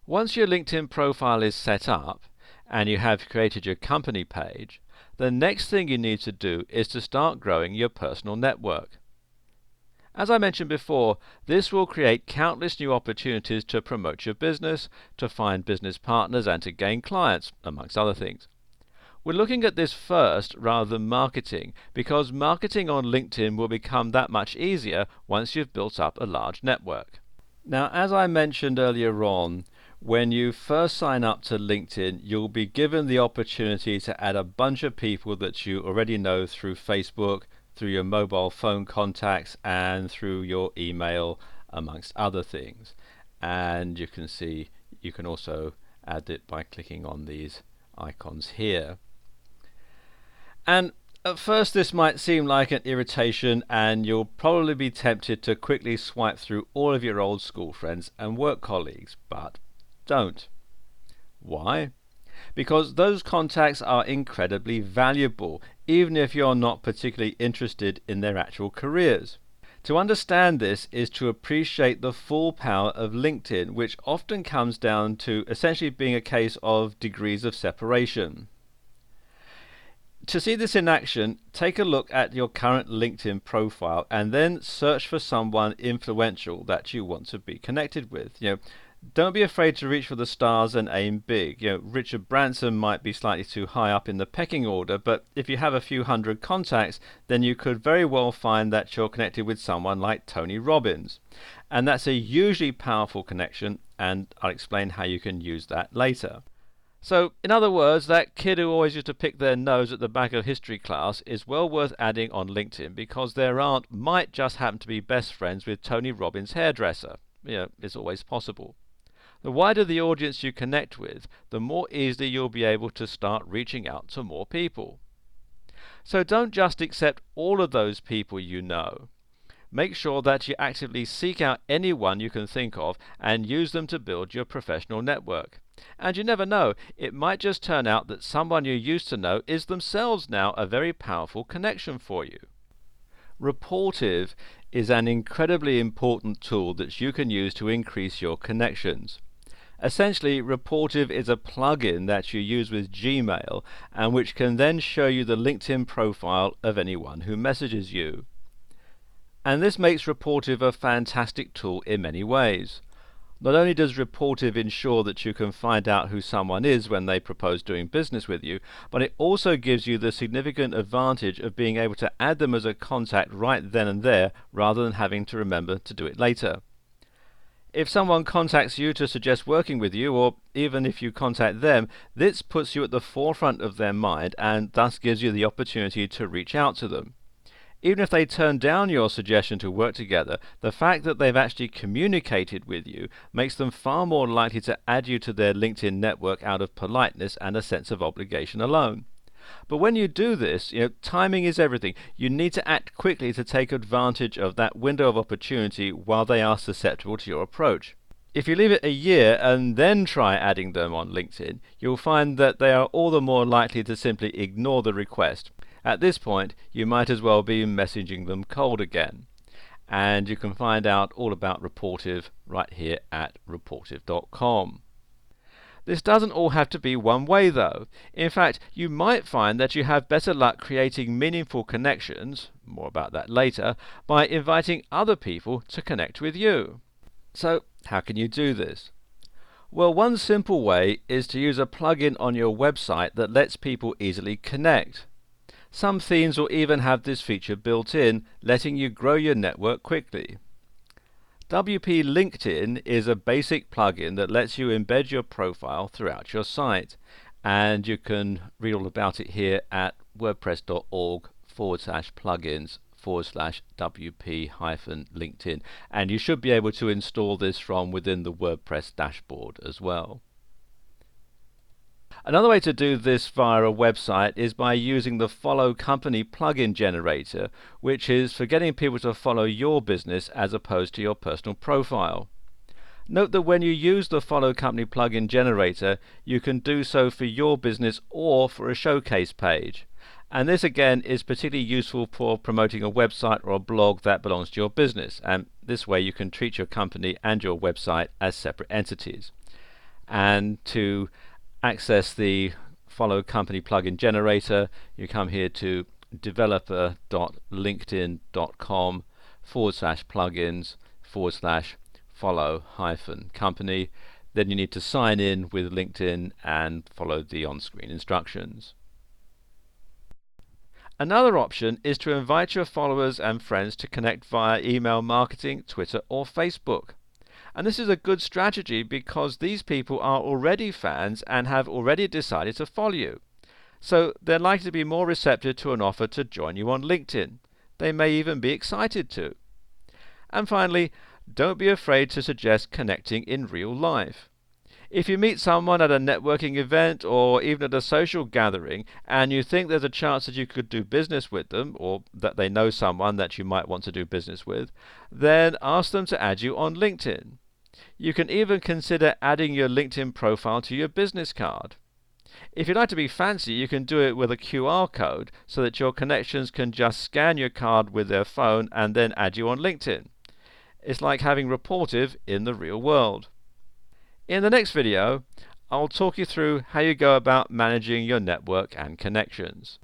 Once your LinkedIn profile is set up and you have created your company page, the next thing you need to do is to start growing your personal network. As I mentioned before, this will create countless new opportunities to promote your business, to find business partners and to gain clients, amongst other things. We're looking at this first rather than marketing, because marketing on LinkedIn will become that much easier once you've built up a large network. Now, as I mentioned earlier on, when you first sign up to LinkedIn, you'll be given the opportunity to add a bunch of people that you already know through Facebook, through your mobile phone contacts, and through your email, amongst other things. And you can see you can also add it by clicking on these icons here. And at first this might seem like an irritation, and you'll probably be tempted to quickly swipe through all of your old school friends and work colleagues, but don't. Why? Because those contacts are incredibly valuable, even if you're not particularly interested in their actual careers. To understand this is to appreciate the full power of LinkedIn, which often comes down to essentially being a case of degrees of separation. To see this in action, take a look at your current LinkedIn profile and then search for someone influential that you want to be connected with. Don't be afraid to reach for the stars and aim big. Richard Branson might be slightly too high up in the pecking order, but if you have a few hundred contacts, then you could very well find that you're connected with someone like Tony Robbins. And that's a hugely powerful connection, and I'll explain how you can use that later. So, in other words, that kid who always used to pick their nose at the back of history class is well worth adding on LinkedIn, because their aunt might just happen to be best friends with Tony Robbins' hairdresser. It's always possible. The wider the audience you connect with, the more easily you'll be able to start reaching out to more people. So don't just accept all of those people you know. Make sure that you actively seek out anyone you can think of and use them to build your professional network. And you never know, it might just turn out that someone you used to know is themselves now a very powerful connection for you. Rapportive is an incredibly important tool that you can use to increase your connections. Essentially, Rapportive is a plugin that you use with Gmail and which can then show you the LinkedIn profile of anyone who messages you. And this makes Rapportive a fantastic tool in many ways. Not only does Rapportive ensure that you can find out who someone is when they propose doing business with you, but it also gives you the significant advantage of being able to add them as a contact right then and there, rather than having to remember to do it later. If someone contacts you to suggest working with you, or even if you contact them, this puts you at the forefront of their mind and thus gives you the opportunity to reach out to them. Even if they turn down your suggestion to work together, the fact that they've actually communicated with you makes them far more likely to add you to their LinkedIn network out of politeness and a sense of obligation alone. But when you do this, timing is everything. You need to act quickly to take advantage of that window of opportunity while they are susceptible to your approach. If you leave it a year and then try adding them on LinkedIn, you'll find that they are all the more likely to simply ignore the request. At this point, you might as well be messaging them cold again. And you can find out all about Rapportive right here at rapportive.com. This doesn't all have to be one way though. In fact, you might find that you have better luck creating meaningful connections, more about that later, by inviting other people to connect with you. So, how can you do this? Well, one simple way is to use a plugin on your website that lets people easily connect. Some themes will even have this feature built in, letting you grow your network quickly. WP LinkedIn is a basic plugin that lets you embed your profile throughout your site, and you can read all about it here at wordpress.org/plugins/WP-LinkedIn, and you should be able to install this from within the WordPress dashboard as well. Another way to do this via a website is by using the Follow Company plugin generator, which is for getting people to follow your business as opposed to your personal profile. Note that when you use the Follow Company plugin generator, you can do so for your business or for a showcase page. And this again is particularly useful for promoting a website or a blog that belongs to your business, and this way you can treat your company and your website as separate entities. And to access the Follow Company plugin generator, you come here to developer.linkedin.com/plugins/follow-company. Then you need to sign in with LinkedIn and follow the on-screen instructions. Another option is to invite your followers and friends to connect via email marketing, Twitter or Facebook. And this is a good strategy because these people are already fans and have already decided to follow you. So they're likely to be more receptive to an offer to join you on LinkedIn. They may even be excited to. And finally, don't be afraid to suggest connecting in real life. If you meet someone at a networking event or even at a social gathering and you think there's a chance that you could do business with them, or that they know someone that you might want to do business with, then ask them to add you on LinkedIn. You can even consider adding your LinkedIn profile to your business card. If you like to be fancy, you can do it with a QR code so that your connections can just scan your card with their phone and then add you on LinkedIn. It's like having Rapportive in the real world. In the next video, I'll talk you through how you go about managing your network and connections.